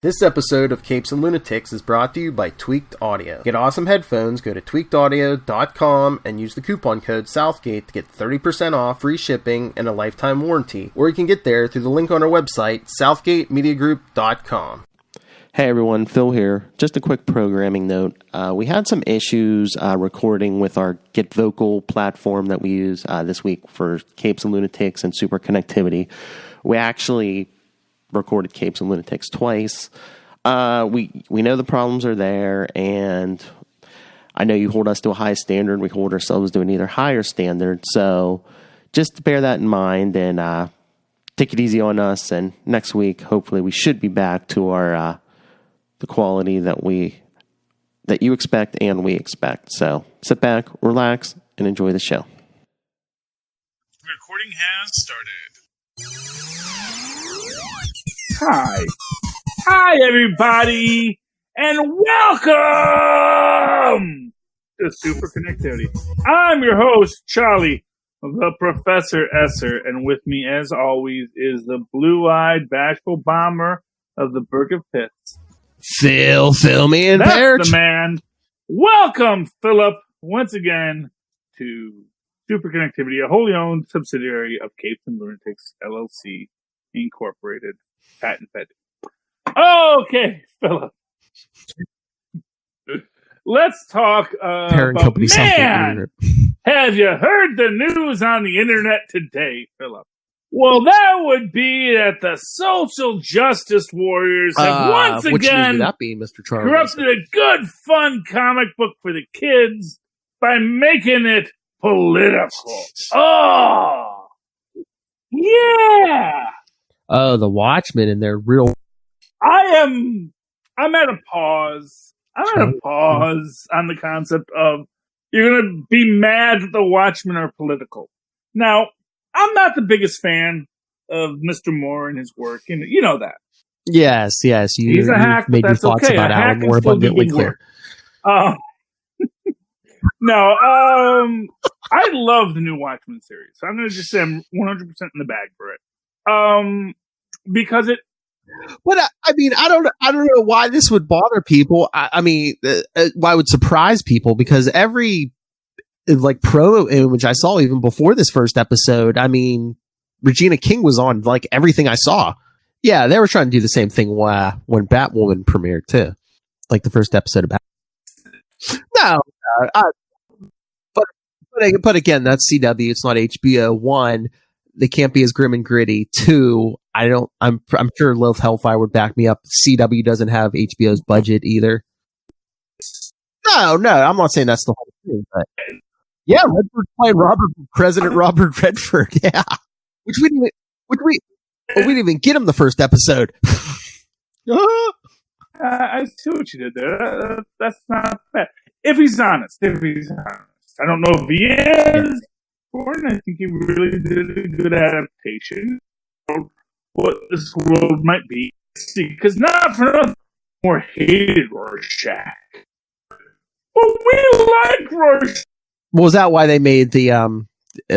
This episode of Capes and Lunatics is brought to you by Tweaked Audio. Get awesome headphones, go to tweakedaudio.com and use the coupon code Southgate to get 30% off, free shipping, and a lifetime warranty. Or you can get there through the link on our website, southgatemediagroup.com. Hey everyone, Phil here. Just a quick programming note. We had some issues recording with our Get Vocal platform that we use this week for Capes and Lunatics and Superconnectivity. We actually recorded Capes and Lunatics twice. We know the problems are there, and I know you hold us to a high standard. We hold ourselves to an either higher standard. So just bear that in mind and take it easy on us. And next week, hopefully, we should be back to our the quality that you expect and we expect. So sit back, relax, and enjoy the show. Recording has started. Hi everybody, and welcome to Superconnectivity. I'm your host, Charlie, the Professor Esser, and with me, as always, is the blue-eyed, bashful bomber of the Burg of Pits. Phil, me, and That's Perich. the man. Welcome, Philip, once again to Superconnectivity, a wholly owned subsidiary of Capes and Lunatics, LLC, Incorporated. Patent pending. Okay, Philip. Let's talk Parent about, company man, have you heard the news on the internet today, Philip? Well, that would be that the social justice warriors have once again would that be, Mr. Charles? corrupted a good, fun comic book for the kids by making it political. Oh, yeah. Oh, the Watchmen and their real... I'm at a pause. I'm at a pause on the concept of you're going to be mad that the Watchmen are political. Now, I'm not the biggest fan of Mr. Moore and his work, and you know that. Yes. He's a hack, but made your that's thoughts okay. about A hack Alan can more still do abundantly good clear. work. I love the new Watchmen series. So I'm going to just say I'm 100% in the bag for it. Because it. But I mean, I don't know why this would bother people. I mean, why it would surprise people, because every like promo image I saw even before this first episode, I mean, Regina King was on like everything I saw. Yeah, they were trying to do the same thing when Batwoman premiered too, like the first episode of Batwoman. No, but again, that's CW. It's not HBO. One, they can't be as grim and gritty. Two, I'm sure Lilith Hellfire would back me up. CW doesn't have HBO's budget either. No, I'm not saying that's the whole thing, but yeah, Redford playing President Robert Redford. Yeah, which we didn't even get him the first episode. I see what you did there. That's not bad. If he's honest. I don't know if he is. I think he really did a good adaptation of what this world might be. Because not for nothing, more hated Rorschach. But we like Rorschach. Well, is that why they made the I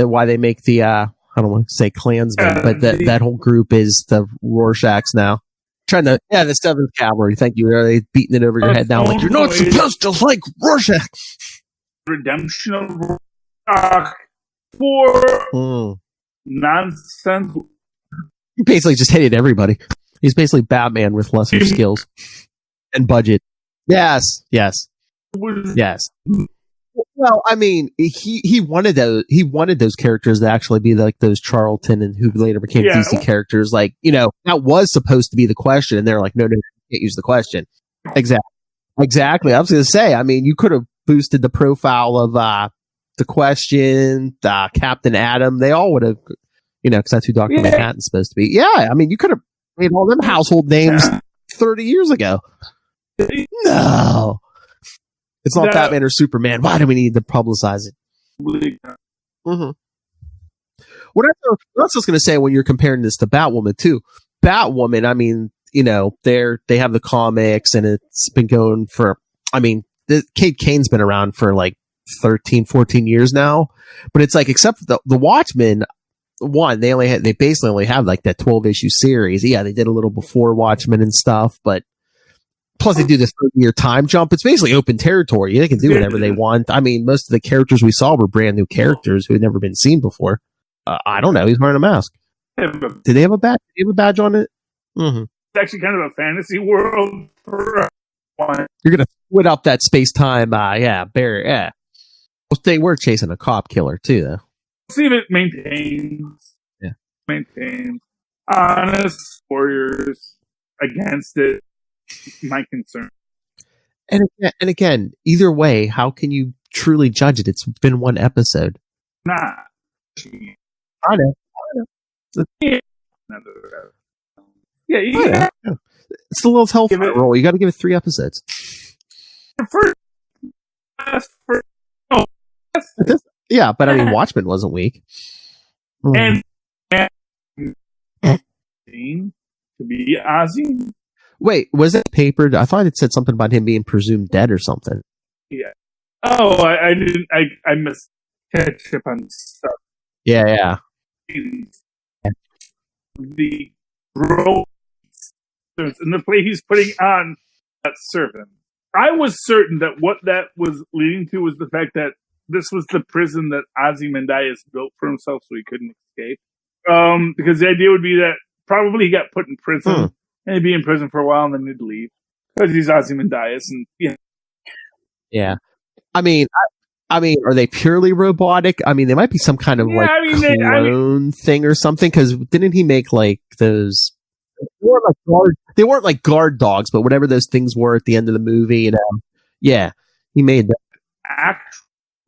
don't want to say Klansmen, but that whole group is the Rorschachs now. The 7th Cavalry. Thank you. They're beating it over your head now. Like, you're not supposed to like Rorschach. Redemption of Rorschach for nonsense. He basically just hated everybody. He's basically Batman with lesser skills and budget. Yes. Well, I mean, he wanted those characters to actually be like those Charlton and who later became DC characters. Like, you know, that was supposed to be the question, and they're like, no, you can't use the question. Exactly. I was going to say, I mean, you could have boosted the profile of the question, Captain Atom. They all would have, you know, because that's who Dr. Manhattan's supposed to be. Yeah, I mean, you could have made all them household names 30 years ago. No. It's not Batman or Superman. Why do we need to publicize it? Mm-hmm. What I was just going to say when you're comparing this to Batwoman, too. Batwoman, I mean, you know, they have the comics, and it's been going for, I mean, Kate Kane's been around for like 13, 14 years now. But it's like, except for the Watchmen, one, they basically only have like that 12-issue series. Yeah, they did a little before Watchmen and stuff, but Plus, they do this 30-year time jump. It's basically open territory. They can do whatever they want. I mean, most of the characters we saw were brand new characters who had never been seen before. I don't know. He's wearing a mask. Did they have a badge? Did they have a badge on it? Mm-hmm. It's actually kind of a fantasy world for one. You're gonna split up that space-time. Barrier. Yeah. Well, they were chasing a cop killer too, though. See if it maintains. Yeah. Maintains honest warriors against it. My concern. And again, either way, how can you truly judge it? It's been one episode. Nah. I know. Yeah, it's the little Hellfire rule. You got to give it 3 episodes. Yeah, but I mean, Watchmen wasn't weak. And to be Ozzy. Wait, was it papered? I thought it said something about him being presumed dead or something. Yeah. Oh, I didn't. I missed catch up on stuff. Yeah. The role and the play he's putting on that servant. I was certain that what that was leading to was the fact that this was the prison that Ozymandias built for himself so he couldn't escape. Because the idea would be that probably he got put in prison and he'd be in prison for a while and then he'd leave. Because he's Ozymandias and Yeah. I mean, are they purely robotic? I mean, they might be some kind of clone thing or something. Because didn't he make like those? They weren't like guard dogs, but whatever those things were at the end of the movie. You know, yeah, he made that. Act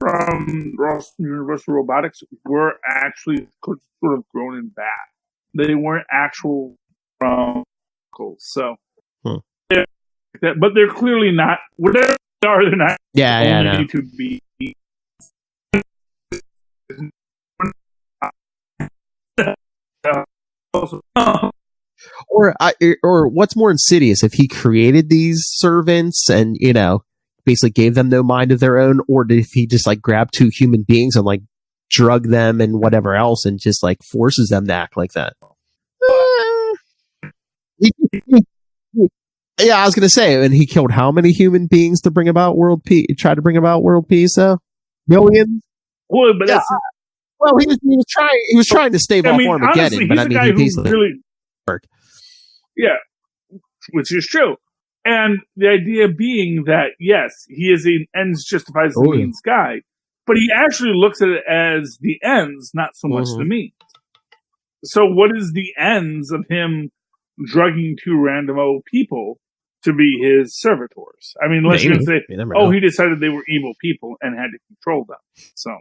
from Universal Robotics were actually sort of grown in bat. They weren't actual so. But they're clearly not. Whatever they are, they're not. Yeah. To be. Or what's more insidious, if he created these servants and, you know, basically gave them no mind of their own, or if he just like grabbed 2 human beings and like drug them and whatever else and just like forces them to act like that. Yeah, I was gonna say, and he killed how many human beings to bring about world peace? Try to bring about world peace, though? Millions. Well, but that's he was trying to stave off Armageddon, honestly, but I mean, he basically really worked. Yeah, which is true. And the idea being that yes, he is an ends justifies the means guy, but he actually looks at it as the ends, not so much the means. So, what is the ends of him drugging 2 random old people to be his servitors? I mean, unless you're going to say, he decided they were evil people and had to control them. So,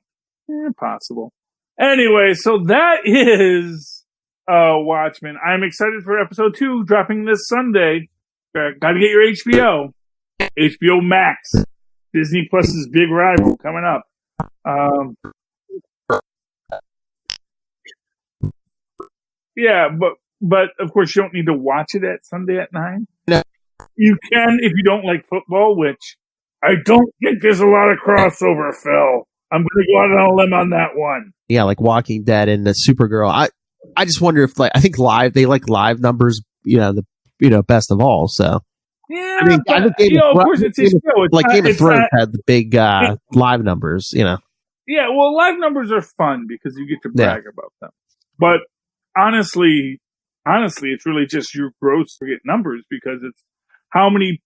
possible. Anyway, so that is Watchmen. I'm excited for episode 2 dropping this Sunday. Gotta get your HBO. HBO Max. Disney Plus's big rival coming up. Yeah, but of course you don't need to watch it at Sunday at 9. No. You can if you don't like football, which I don't think there's a lot of crossover, Phil. I'm going to go out on a limb on that one. Yeah, like Walking Dead and the Supergirl. I just wonder if, like, I think they like live numbers, best of all. So yeah, I mean, of course it's HBO. Like Game of Thrones had the big live numbers, Yeah, well, live numbers are fun because you get to brag about them. But honestly, it's really just your gross numbers because it's how many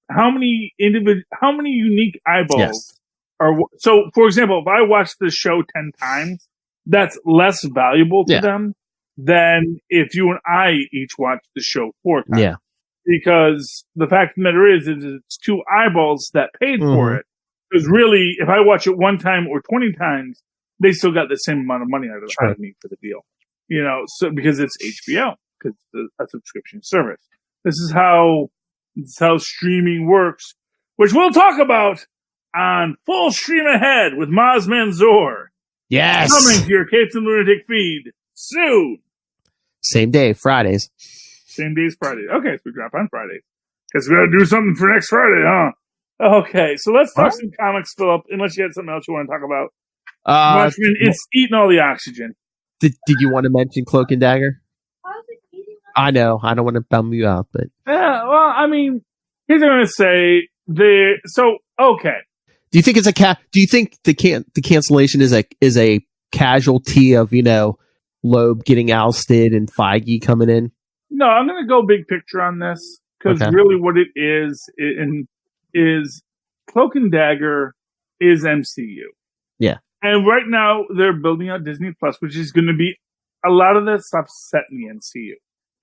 unique eyeballs are. So, for example, if I watch the show 10 times, that's less valuable to them than if you and I each watch the show 4 times. Yeah. Because the fact of the matter is it's 2 eyeballs that paid for it. Because really, if I watch it 1 time or 20 times, they still got the same amount of money out of me for the deal. So because it's HBO, because it's a subscription service. This is how streaming works, which we'll talk about on Full Stream Ahead with Maz Manzoor. Yes. Coming to your Capes and Lunatic feed soon. Same day, Fridays. Same day as Friday. Okay, so we drop on Friday. Guess we gotta do something for next Friday, huh? Okay, so let's talk some comics, Philip, unless you had something else you want to talk about. Watchmen, it's eating all the oxygen. Did you want to mention Cloak and Dagger? I know. I don't want to bum you out, but... Yeah, well, I mean, here's what I'm going to say. Okay. Do you think it's do you think the cancellation is a casualty of, Loeb getting ousted and Feige coming in? No, I'm going to go big picture on this, because really what it is Cloak and Dagger is MCU. Yeah. And right now they're building out Disney Plus, which is going to be a lot of that stuff set in the MCU.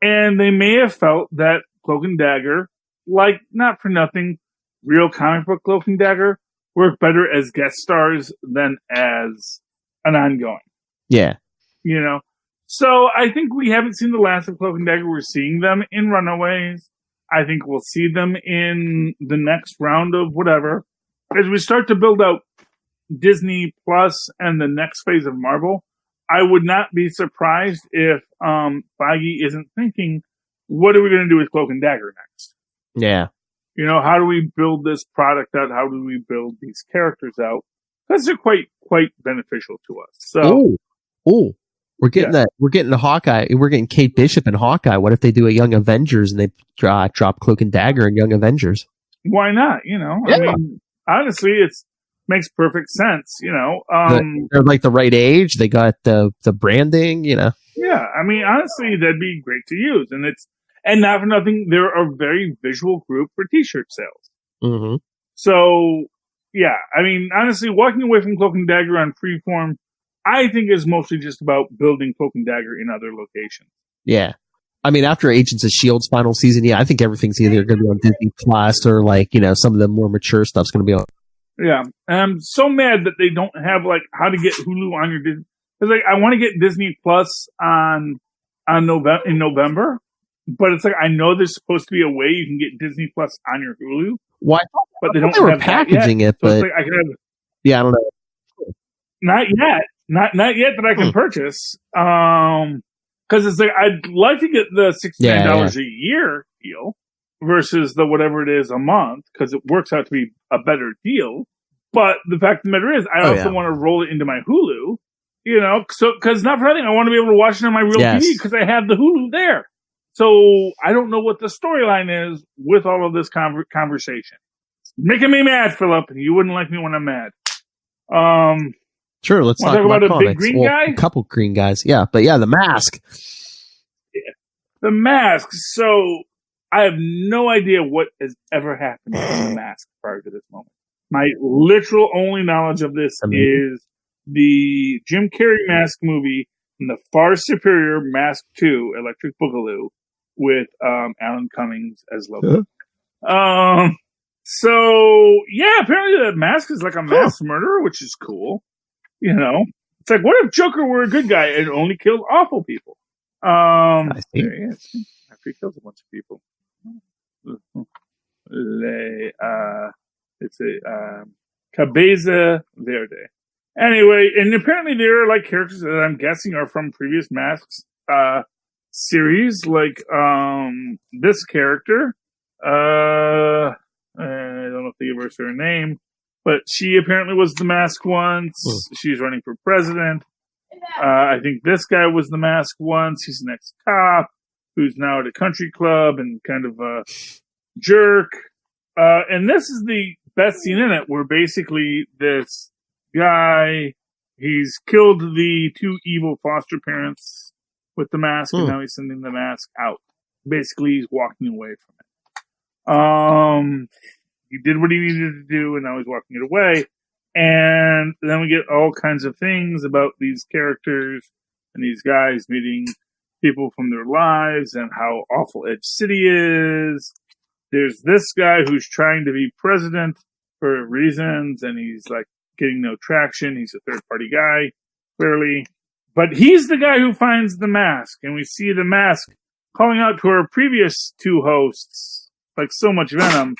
And they may have felt that Cloak and Dagger, like, not for nothing, real comic book Cloak and Dagger work better as guest stars than as an ongoing. Yeah. So I think we haven't seen the last of Cloak and Dagger. We're seeing them in Runaways. I think we'll see them in the next round of whatever. As we start to build out Disney Plus and the next phase of Marvel, I would not be surprised if Feige isn't thinking, what are we going to do with Cloak and Dagger next? Yeah. How do we build this product out? How do we build these characters out? Because they're quite beneficial to us. So, we're getting that. We're getting the Hawkeye. We're getting Kate Bishop and Hawkeye. What if they do a Young Avengers and they drop Cloak and Dagger and Young Avengers? Why not? Yeah. I mean, honestly, it makes perfect sense. They're like the right age. They got the branding. Yeah, I mean, honestly, that'd be great to use, and not for nothing, they're a very visual group for T-shirt sales. Mm-hmm. So, yeah, I mean, honestly, walking away from Cloak and Dagger on Freeform, I think is mostly just about building Cloak and Dagger in other locations. Yeah. I mean, after Agents of S.H.I.E.L.D.'s final season, I think everything's either going to be on Disney Plus or, some of the more mature stuff's going to be on. Yeah. And I'm so mad that they don't have, how to get Hulu on your Disney. Because, I want to get Disney Plus in November. But it's I know there's supposed to be a way you can get Disney Plus on your Hulu. Why? But they don't they were have packaging it, so but I can have. Yeah, I don't know. Not yet. Not yet that I can purchase. Because it's I'd like to get the $69 a year deal versus the whatever it is a month, because it works out to be a better deal. But the fact of the matter is, I also want to roll it into my Hulu. Because not for nothing, I want to be able to watch it on my real TV because I have the Hulu there. So I don't know what the storyline is with all of this conversation. It's making me mad, Philip. You wouldn't like me when I'm mad. Sure, let's talk about a comics. big green guy? A couple green guys, yeah. But the Mask. Yeah. The Mask. So I have no idea what has ever happened to The Mask prior to this moment. My literal only knowledge of this is the Jim Carrey Mask movie and the far superior Mask 2, Electric Boogaloo, with Alan Cummings as Lobo. So, yeah, apparently the Mask is a mass murderer, which is cool. It's what if Joker were a good guy and only killed awful people? There he is. After he kills a bunch of people. It's a Cabeza Verde. Anyway, and apparently there are characters that I'm guessing are from previous Masks series, this character. I don't know if they give her her name, but she apparently was the Mask once. She's running for president. I think this guy was the Mask once. He's an ex-cop who's now at a country club and kind of a jerk. And this is the best scene in it, where basically this guy, he's killed the two evil foster parents with the mask, and now he's sending the mask out. Basically, he's walking away from it. He did what he needed to do, and now he's walking it away. And then we get all kinds of things about these characters and these guys meeting people from their lives and how awful Edge City is. There's this guy who's trying to be president for reasons, and he's getting no traction. He's a third-party guy, clearly. But he's the guy who finds the mask, and we see the mask calling out to our previous two hosts, so much venom,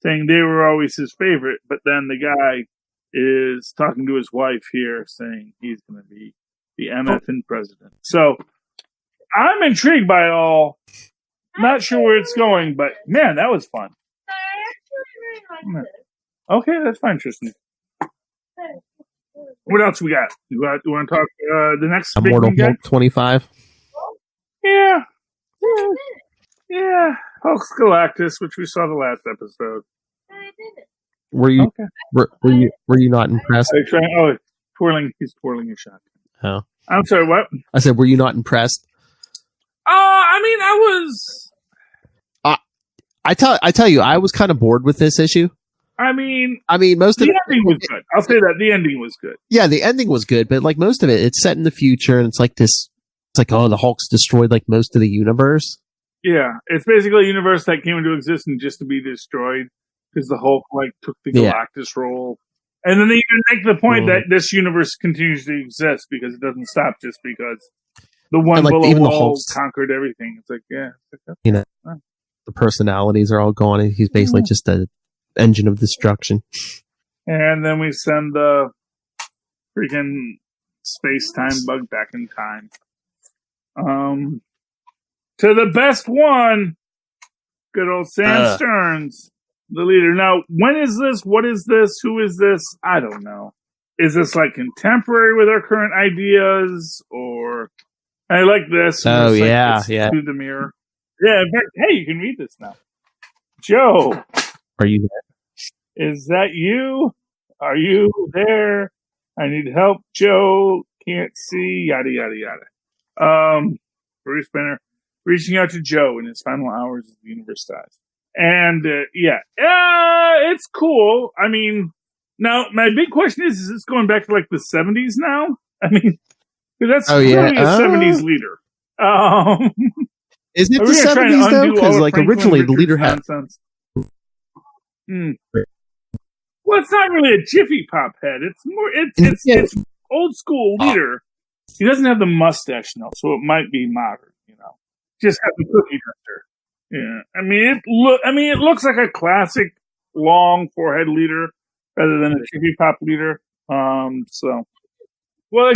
saying they were always his favorite. But then the guy is talking to his wife here, saying he's going to be the MFN president. So I'm intrigued by it all. Not sure where it's going, but man, that was fun. Okay, that's fine, Tristan. What else we got? You want to talk the next Immortal big guy? 25? Yeah. Yeah, Hulk's Galactus, which we saw the last episode. Were you Okay. were you not impressed? He's twirling a shotgun. Oh. I'm sorry, what? I said, were you not impressed? I mean, I was. I tell you, I was kind of bored with this issue. I mean, most of the ending was good. I'll say that the ending was good. Yeah, the ending was good, but like most of it, it's set in the future, and it's like this. It's like, oh, the Hulk's destroyed like most of the universe. Yeah, it's basically a universe that came into existence just to be destroyed because the Hulk like took the Galactus role, and then they even make the point that this universe continues to exist because it doesn't stop just because the one below wall conquered everything. It's like, you know, the personalities are all gone, and he's basically just a engine of destruction. And then we send the freaking space-time bug back in time. To the best one, good old Sam Stearns, the leader. Now, when is this? What is this? Who is this? I don't know. Is this like contemporary with our current ideas, or I like this? Oh yeah. Through the mirror. Yeah. In fact, hey, you can read this now. Joe, are you there? Is that you? Are you there? I need help, Joe. Can't see. Yada yada yada. Bruce Banner reaching out to Joe in his final hours as the universe dies. And, it's cool. I mean, now, my big question is this going back to, like, the 70s now? I mean, that's clearly a 70s leader. Is it the 70s, though? Because, like, originally the leader had... Well, it's not really a Jiffy Pop head. It's more, it's old school leader. He doesn't have the mustache, though, so it might be modern, you know. Just got the cookie duster. Yeah, it looks like a classic long forehead leader rather than a Jiffy Pop leader.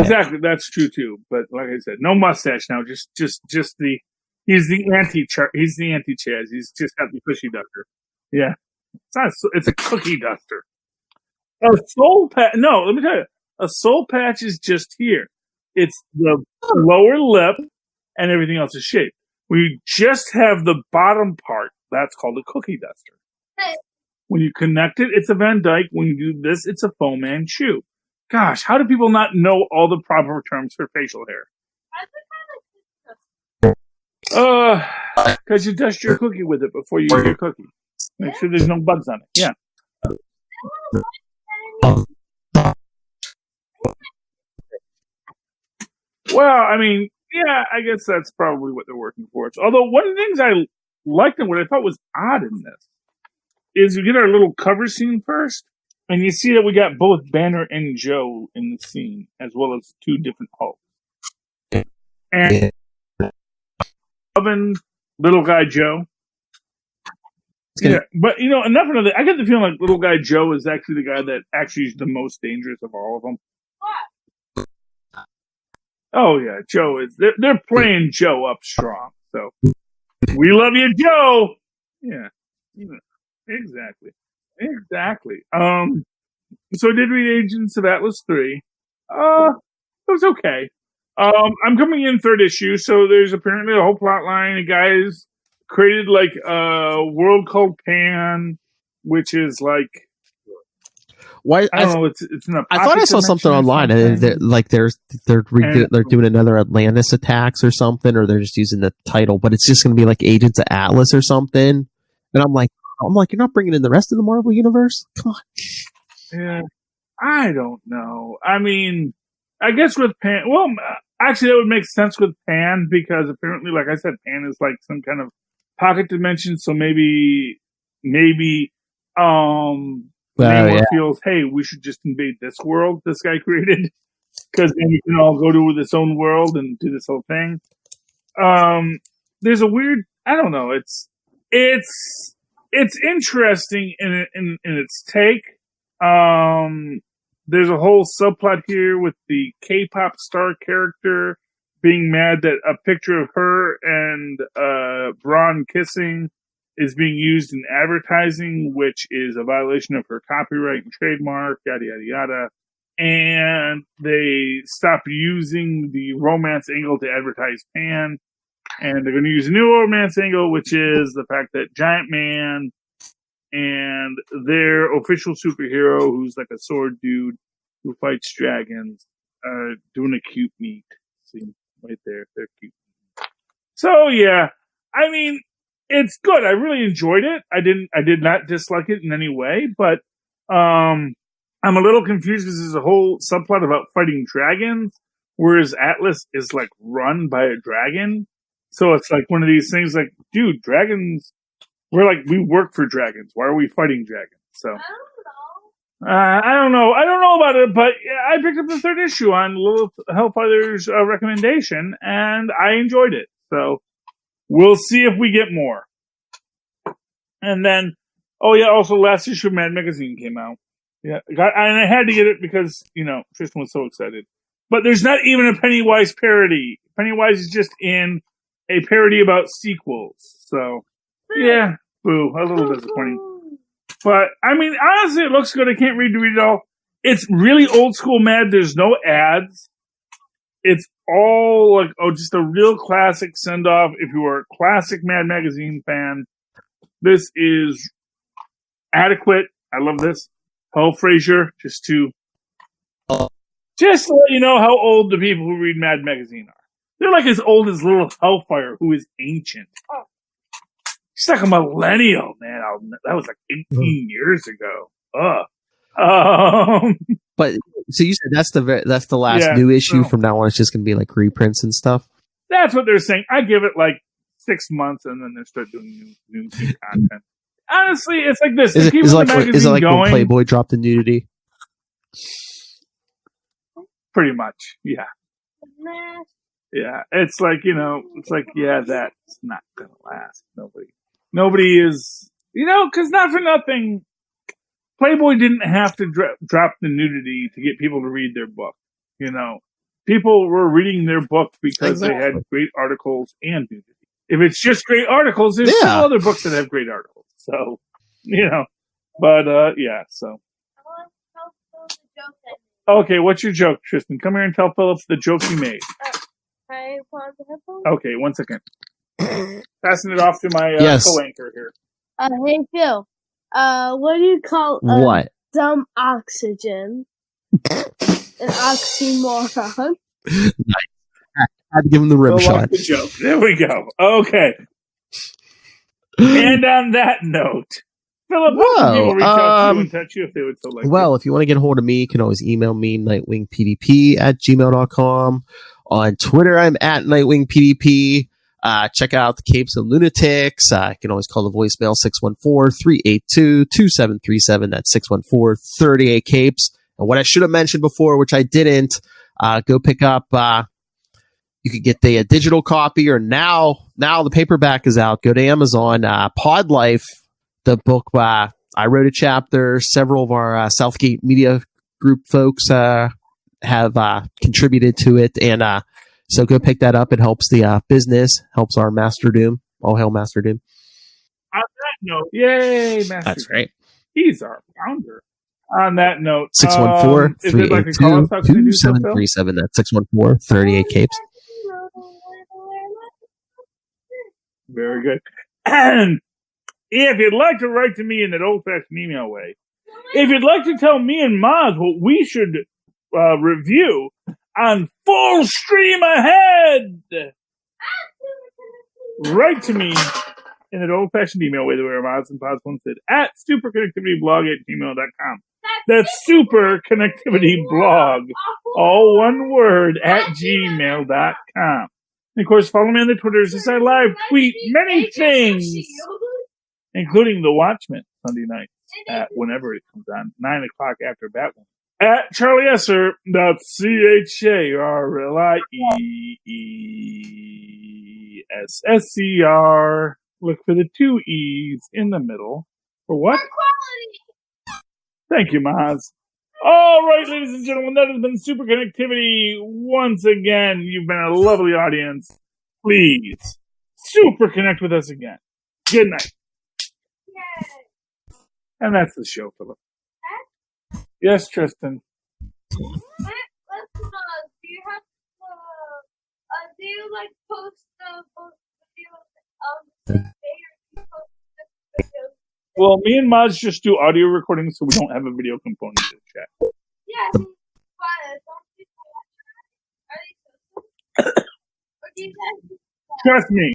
Exactly, that's true too. But like I said, no mustache now. Just he's the anti-Chaz. He's just got the cookie duster. Yeah, it's a cookie duster. A soul patch. No, let me tell you, a soul patch is just here. It's the lower lip, and everything else is shaped. We just have the bottom part. That's called a cookie duster. Hey. When you connect it, it's a Van Dyke. When you do this, it's a Fu Manchu. Gosh, how do people not know all the proper terms for facial hair? Because you dust your cookie with it before you eat your cookie. Make sure there's no bugs on it. Yeah. Well, I mean, yeah, I guess that's probably what they're working for. Although one of the things I liked and what I thought was odd in this is we get our little cover scene first, and you see that we got both Banner and Joe in the scene, as well as two different Hulks. And little guy Joe. Yeah, but enough of that. I get the feeling like little guy Joe is actually the guy that actually is the most dangerous of all of them. What? Oh yeah, Joe is. They're playing Joe up strong. So we love you, Joe. Yeah, exactly. So I did read Agents of Atlas 3. It was okay. I'm coming in third issue, so there's apparently a whole plot line. The guys created like a world called Pan, which is like why I don't know. It's an. I thought I saw something online. They're doing another Atlantis attacks or something, or they're just using the title, but it's just going to be like Agents of Atlas or something. And I'm like, you're not bringing in the rest of the Marvel universe? Come on. Yeah, I don't know. I mean, I guess with Pan. Well, actually, that would make sense with Pan because apparently, like I said, Pan is like some kind of pocket dimension. So maybe. Namor feels, hey, we should just invade this world this guy created, because then we can all go to its own world and do this whole thing. There's a weird, I don't know. It's interesting in its take. There's a whole subplot here with the K-pop star character being mad that a picture of her and Braun kissing is being used in advertising, which is a violation of her copyright and trademark, yada, yada, yada. And they stop using the romance angle to advertise Pan. And they're going to use a new romance angle, which is the fact that Giant Man and their official superhero, who's like a sword dude who fights dragons, doing a cute meet. See, right there, they're cute. So yeah, I mean, it's good. I really enjoyed it. I did not dislike it in any way, but I'm a little confused because there's a whole subplot about fighting dragons, whereas Atlas is like run by a dragon. So it's like one of these things like, dude, dragons, we work for dragons. Why are we fighting dragons? So I don't know. I don't know about it, but I picked up the third issue on Little Hellfire's recommendation, and I enjoyed it. So we'll see if we get more. And then, also last issue of Mad Magazine came out. Yeah, and I had to get it because, Tristan was so excited. But there's not even a Pennywise parody. Pennywise is just in a parody about sequels. So, yeah, boo, a little disappointing. But, I mean, honestly, it looks good. I can't read it all. It's really old school Mad. There's no ads. It's all just a real classic send off. If you are a classic Mad Magazine fan, this is adequate. I love this. Paul Frazier, just to let you know how old the people who read Mad Magazine are. They're like as old as Little Hellfire, who is ancient. He's like a millennial, man. That was like 18 years ago. But so you said that's the last new issue. From now on, it's just going to be like reprints and stuff. That's what they're saying. I give it like 6 months, and then they start doing new content. Honestly, it's like this. Is it like when Playboy dropped the nudity? Pretty much, yeah. Yeah, it's like, that's not going to last. Nobody is, because not for nothing, Playboy didn't have to drop the nudity to get people to read their book. People were reading their book because they had great articles and nudity. If it's just great articles, there's still other books that have great articles. So, but, so. Okay, what's your joke, Tristan? Come here and tell Philip the joke you made. Okay, 1 second. Passing it off to my co-anchor here. Hey, Phil. What do you call dumb oxygen? An oxymoron. Nice. I had to give him the rim shot. The joke. There we go. Okay. And on that note, Philip, how can people reach out to you and touch you if they would so like? Well, if you want to get a hold of me, you can always email me, nightwingpdp@gmail.com. On Twitter, I'm at nightwingpdp. Check out the Capes and Lunatics. You can always call the voicemail 614-382-2737. That's 614-38-CAPES. And what I should have mentioned before, which I didn't, go pick up, you could get the digital copy, or now the paperback is out. Go to Amazon. Pod Life, the book, I wrote a chapter. Several of our Southgate Media Group folks have contributed to it, and so go pick that up. It helps the business, helps our Master Doom. All hail Master Doom. On that note, yay, Master That's Doom. right. He's our founder. On that note, 614-382-2737. That's 614-38-CAPES. Very good. And if you'd like to write to me in that old-fashioned email way, if you'd like to tell me and Maz what we should review on Full Stream Ahead, write to me in an old-fashioned email way, the way Maz and Paz once said, at superconnectivityblog@gmail.com. That's superconnectivityblog, all one word, at gmail.com. And of course, follow me on the Twitters as I live tweet many things, including the Watchmen Sunday night at whenever it comes on, 9 o'clock after Batman. At Charlie Esser, that's CharlieEssesser. Look for the 2 E's in the middle. For what? Thank you, Maz. All right, ladies and gentlemen, that has been Super Connectivity. Once again, you've been a lovely audience. Please, super connect with us again. Good night. Yay. And that's the show, Philip. Yes, Tristan. Do you have do you like post Well, me and Maz just do audio recordings, so we don't have a video component to the chat. Trust me.